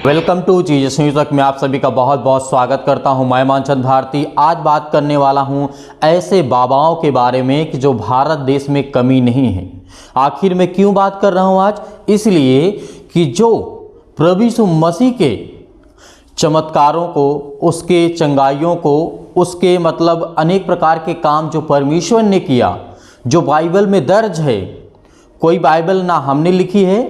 Welcome to चीज़ संयोजक में आप सभी का बहुत बहुत स्वागत करता हूं। मैं मानचंद भारती आज बात करने वाला हूं ऐसे बाबाओं के बारे में कि जो भारत देश में कमी नहीं है। आखिर में क्यों बात कर रहा हूं आज? इसलिए कि जो प्रभु यीशु मसीह के चमत्कारों को, उसके चंगाइयों को, उसके मतलब अनेक प्रकार के काम जो परमेश्वर ने किया, जो बाइबल में दर्ज है। कोई बाइबल ना हमने लिखी है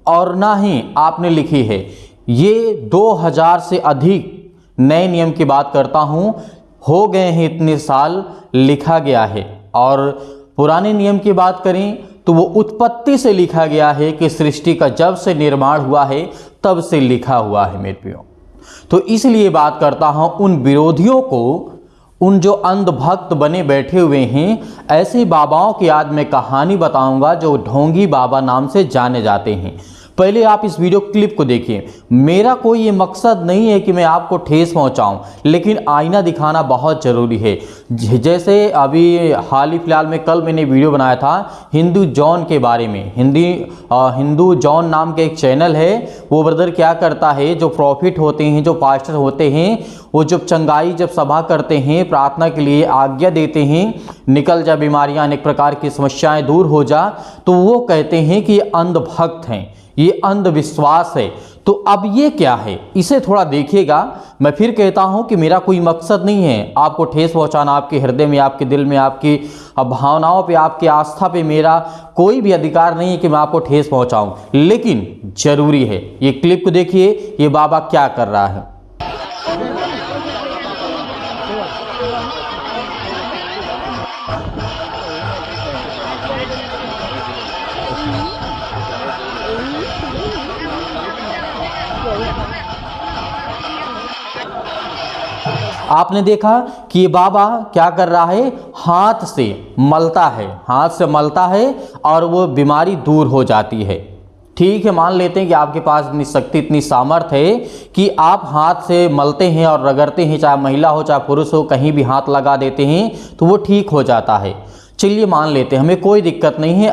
और ना ही आपने लिखी है। ये 2000 से अधिक नए नियम की बात करता हूँ, हो गए हैं इतने साल लिखा गया है। और पुराने नियम की बात करें तो वो उत्पत्ति से लिखा गया है कि सृष्टि का जब से निर्माण हुआ है तब से लिखा हुआ है मेरे प्रियो। तो इसलिए बात करता हूँ उन विरोधियों को, उन जो अंधभक्त बने बैठे हुए हैं, ऐसे बाबाओं की आज मैं कहानी बताऊंगा जो ढोंगी बाबा नाम से जाने जाते हैं। पहले आप इस वीडियो क्लिप को देखिए। मेरा कोई ये मकसद नहीं है कि मैं आपको ठेस पहुंचाऊं, लेकिन आईना दिखाना बहुत ज़रूरी है। जैसे अभी हाल ही फिलहाल में कल मैंने वीडियो बनाया था हिंदू जॉन के बारे में। हिंदू जॉन नाम का एक चैनल है। वो ब्रदर क्या करता है, जो प्रॉफिट होते हैं, जो पास्टर होते हैं, वो जब चंगाई जब सभा करते हैं, प्रार्थना के लिए आज्ञा देते हैं, निकल जा बीमारियां, अनेक प्रकार की समस्याएं दूर हो जा, तो वो कहते हैं कि ये अंधभक्त हैं, ये अंधविश्वास है। तो अब ये क्या है, इसे थोड़ा देखिएगा। मैं फिर कहता हूं कि मेरा कोई मकसद नहीं है आपको ठेस पहुंचाना, आपके हृदय में, आपके दिल में, आपकी भावनाओं पे, आपकी आस्था पे मेरा कोई भी अधिकार नहीं है कि मैं आपको ठेस पहुंचाऊं। लेकिन जरूरी है, ये क्लिप को देखिए, ये बाबा क्या कर रहा है। आपने देखा कि ये बाबा क्या कर रहा है, हाथ से मलता है, हाथ से मलता है और वो बीमारी दूर हो जाती है। ठीक है, मान लेते हैं कि आपके पास इतनी शक्ति, इतनी सामर्थ्य है कि आप हाथ से मलते हैं और रगड़ते हैं, चाहे महिला हो चाहे पुरुष हो, कहीं भी हाथ लगा देते हैं तो वो ठीक हो जाता है। चलिए मान लेते हैं, हमें कोई दिक्कत नहीं है।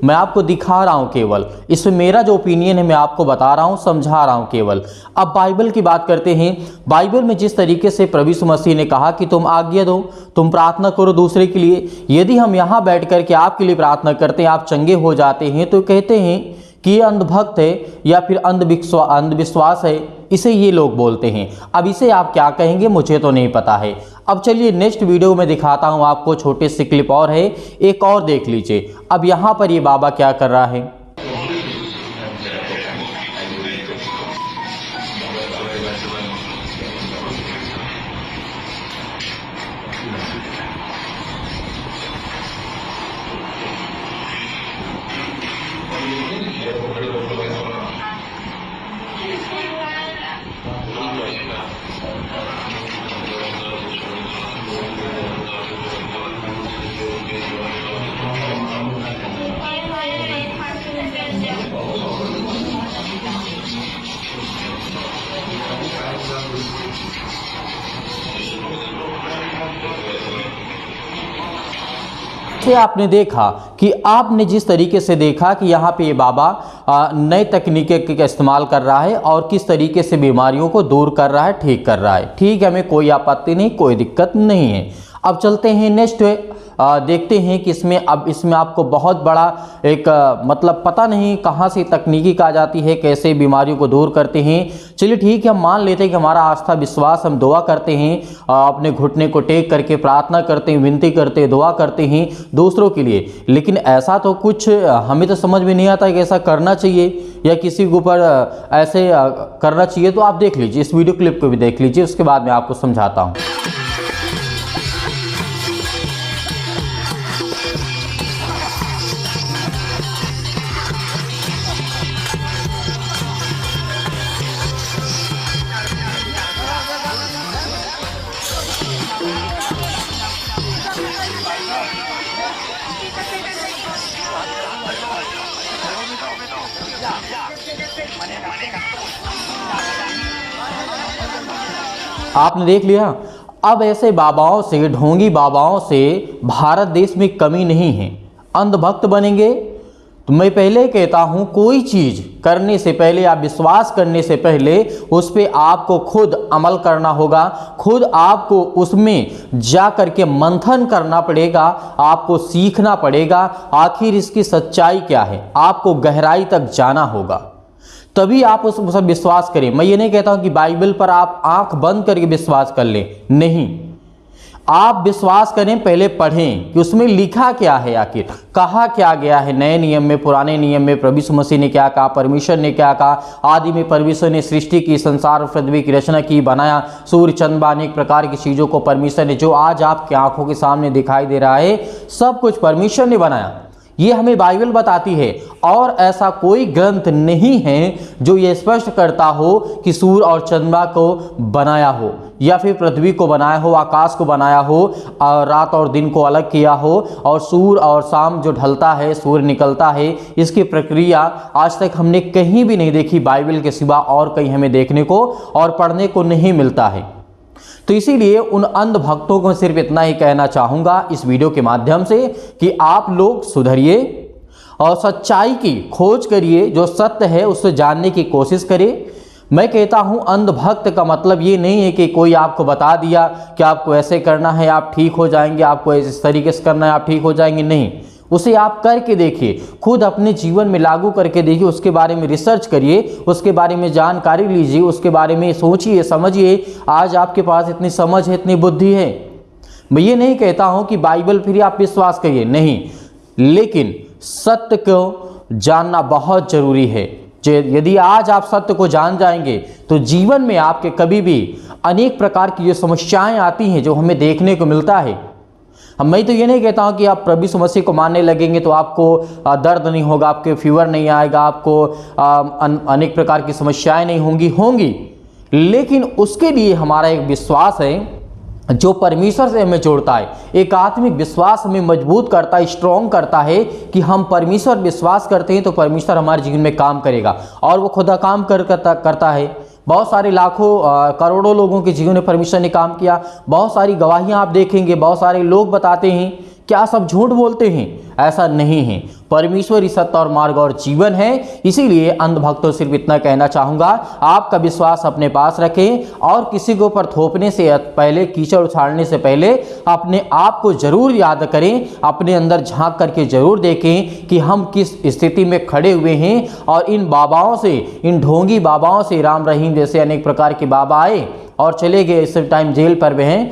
मैं आपको दिखा रहा हूं, केवल इसमें मेरा जो ओपिनियन है मैं आपको बता रहा हूं, समझा रहा हूं केवल। अब बाइबल की बात करते हैं। बाइबल में जिस तरीके से प्रभु यीशु मसीह ने कहा कि तुम आज्ञा दो, तुम प्रार्थना करो दूसरे के लिए। यदि हम यहाँ बैठ कर के आपके लिए प्रार्थना करते हैं, आप चंगे हो जाते हैं, तो कहते हैं कि ये अंधभक्त है या फिर अंधविश्वास है, इसे ये लोग बोलते हैं। अब इसे आप क्या कहेंगे मुझे तो नहीं पता है। अब चलिए नेक्स्ट वीडियो में दिखाता हूं आपको, छोटे से क्लिप और है, एक और देख लीजिए। अब यहां पर ये बाबा क्या कर रहा है। से आपने देखा कि आपने जिस तरीके से देखा कि यहाँ पे ये बाबा नए तकनीक का इस्तेमाल कर रहा है और किस तरीके से बीमारियों को दूर कर रहा है, ठीक कर रहा है। ठीक है, हमें कोई आपत्ति नहीं, कोई दिक्कत नहीं है। अब चलते हैं नेक्स्ट देखते हैं कि इसमें आपको बहुत बड़ा एक मतलब पता नहीं कहाँ से तकनीकी आ जाती है, कैसे बीमारियों को दूर करते हैं। चलिए ठीक है, हम मान लेते हैं कि हमारा आस्था विश्वास, हम दुआ करते हैं, अपने घुटने को टेक करके प्रार्थना करते हैं, विनती करते हैं, दुआ करते हैं दूसरों के लिए। लेकिन ऐसा तो कुछ हमें तो समझ में नहीं आता कि ऐसा करना चाहिए या किसी के ऊपर ऐसे करना चाहिए। तो आप देख लीजिए, इस वीडियो क्लिप को भी देख लीजिए, उसके बाद मैं आपको समझाता हूँ। आपने देख लिया। अब ऐसे बाबाओं से, ढोंगी बाबाओं से भारत देश में कमी नहीं है। अंधभक्त बनेंगे तो मैं पहले कहता हूं, कोई चीज करने से पहले या विश्वास करने से पहले उस पर आपको खुद अमल करना होगा, खुद आपको उसमें जा करके मंथन करना पड़ेगा, आपको सीखना पड़ेगा आखिर इसकी सच्चाई क्या है, आपको गहराई तक जाना होगा, तभी आप उस पर विश्वास करें। मैं ये नहीं कहता हूं कि बाइबल पर आप आंख बंद करके विश्वास कर लें, नहीं, आप विश्वास करें, पहले पढ़ें कि उसमें लिखा क्या है, आखिर कहा क्या गया है, नए नियम में, पुराने नियम में प्रभु यीशु मसीह ने क्या कहा, परमेश्वर ने क्या कहा। आदि में परमेश्वर ने सृष्टि की, संसार और पृथ्वी की रचना की, बनाया, सूर्य चंद्रमा अनेक प्रकार की चीज़ों को परमेश्वर ने, जो आज आपकी आंखों के सामने दिखाई दे रहा है, सब कुछ परमेश्वर ने बनाया। ये हमें बाइबल बताती है, और ऐसा कोई ग्रंथ नहीं है जो ये स्पष्ट करता हो कि सूर्य और चंद्रमा को बनाया हो, या फिर पृथ्वी को बनाया हो, आकाश को बनाया हो, और रात और दिन को अलग किया हो, और सूर्य और शाम जो ढलता है, सूर्य निकलता है, इसकी प्रक्रिया आज तक हमने कहीं भी नहीं देखी बाइबल के सिवा, और कहीं हमें देखने को और पढ़ने को नहीं मिलता है। तो इसीलिए उन अंध भक्तों को सिर्फ इतना ही कहना चाहूँगा इस वीडियो के माध्यम से कि आप लोग सुधरिए और सच्चाई की खोज करिए, जो सत्य है उससे जानने की कोशिश करिए। मैं कहता हूं, अंध भक्त का मतलब ये नहीं है कि कोई आपको बता दिया कि आपको ऐसे करना है आप ठीक हो जाएंगे, आपको इस तरीके से करना है आप ठीक हो जाएंगे, नहीं, उसे आप करके देखिए, खुद अपने जीवन में लागू करके देखिए, उसके बारे में रिसर्च करिए, उसके बारे में जानकारी लीजिए, उसके बारे में सोचिए समझिए। आज आपके पास इतनी समझ है, इतनी बुद्धि है। मैं ये नहीं कहता हूं कि बाइबल फिर आप विश्वास करिए, नहीं, लेकिन सत्य को जानना बहुत जरूरी है। यदि आज आप सत्य को जान जाएंगे तो जीवन में आपके कभी भी अनेक प्रकार की जो समस्याएं आती हैं, जो हमें देखने को मिलता है, मैं तो ये नहीं कहता हूं कि आप प्रभु यीशु मसीह को मानने लगेंगे तो आपको दर्द नहीं होगा, आपके फीवर नहीं आएगा, आपको अनेक प्रकार की समस्याएं नहीं होंगी, लेकिन उसके लिए हमारा एक विश्वास है जो परमेश्वर से हमें जोड़ता है। एक आत्मिक विश्वास हमें मजबूत करता है, स्ट्रॉन्ग करता है कि हम परमेश्वर विश्वास करते हैं तो परमेश्वर हमारे जीवन में काम करेगा, और वो खुदा काम करता है। बहुत सारे लाखों करोड़ों लोगों के जीवन में परमेश्वर ने काम किया। बहुत सारी गवाहियां आप देखेंगे, बहुत सारे लोग बताते हैं, क्या सब झूठ बोलते हैं? ऐसा नहीं है। परमेश्वर ही सत्य और मार्ग और जीवन है। इसीलिए अंधभक्तों सिर्फ इतना कहना चाहूँगा, आपका विश्वास अपने पास रखें और किसी के ऊपर थोपने से पहले, कीचड़ उछालने से पहले अपने आप को जरूर याद करें, अपने अंदर झांक करके जरूर देखें कि हम किस स्थिति में खड़े हुए हैं। और इन बाबाओं से, इन ढोंगी बाबाओं से, राम रहीम जैसे अनेक प्रकार के बाबा आए और चले गए, इस टाइम जेल पर भी हैं,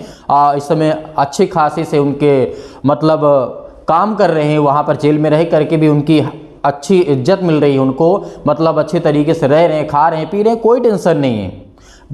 इस समय अच्छे खासे से उनके मतलब काम कर रहे हैं, वहाँ पर जेल में रह करके भी उनकी अच्छी इज्जत मिल रही है उनको, मतलब अच्छे तरीके से रह रहे हैं, खा रहे हैं, पी रहे हैं, कोई टेंशन नहीं है।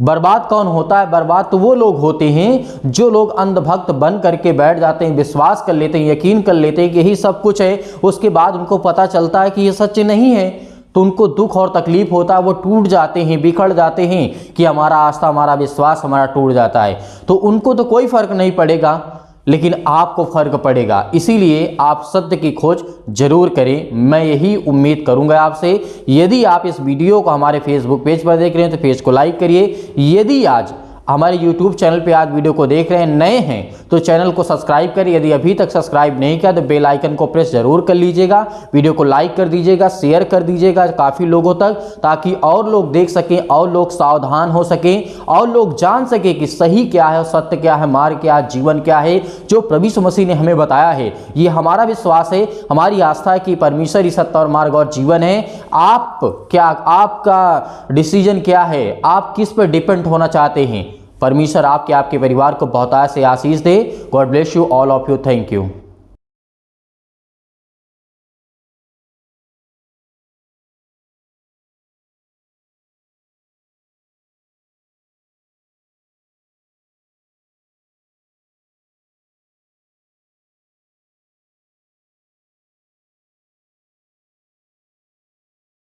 बर्बाद कौन होता है? बर्बाद तो वो लोग होते हैं जो लोग अंधभक्त बन करके बैठ जाते हैं, विश्वास कर लेते हैं, यकीन कर लेते हैं कि यही सब कुछ है, उसके बाद उनको पता चलता है कि ये सच नहीं है, तो उनको दुख और तकलीफ होता है, वो टूट जाते हैं, बिखर जाते हैं कि हमारा आस्था, हमारा विश्वास हमारा टूट जाता है। तो उनको तो कोई फर्क नहीं पड़ेगा, लेकिन आपको फर्क पड़ेगा। इसीलिए आप सत्य की खोज जरूर करें, मैं यही उम्मीद करूंगा आपसे। यदि आप इस वीडियो को हमारे फेसबुक पेज पर देख रहे हैं तो पेज को लाइक करिए। यदि आज हमारे यूट्यूब चैनल पे आज वीडियो को देख रहे हैं, नए हैं, तो चैनल को सब्सक्राइब करिए। यदि अभी तक सब्सक्राइब नहीं किया तो बेल आइकन को प्रेस जरूर कर लीजिएगा, वीडियो को लाइक कर दीजिएगा, शेयर कर दीजिएगा काफ़ी लोगों तक, ताकि और लोग देख सकें, और लोग सावधान हो सकें, और लोग जान सकें कि सही क्या है, सत्य क्या है, मार्ग क्या है, जीवन क्या है, जो प्रभु यीशु मसीह ने हमें बताया है। ये हमारा विश्वास है, हमारी आस्था है कि परमेश्वर ही सत्य और मार्ग और जीवन है। आपका डिसीजन क्या है? आप किस पर डिपेंड होना चाहते हैं? परमेश्वर आपके परिवार को बहुत से आशीष दे। God bless you all of you. Thank you.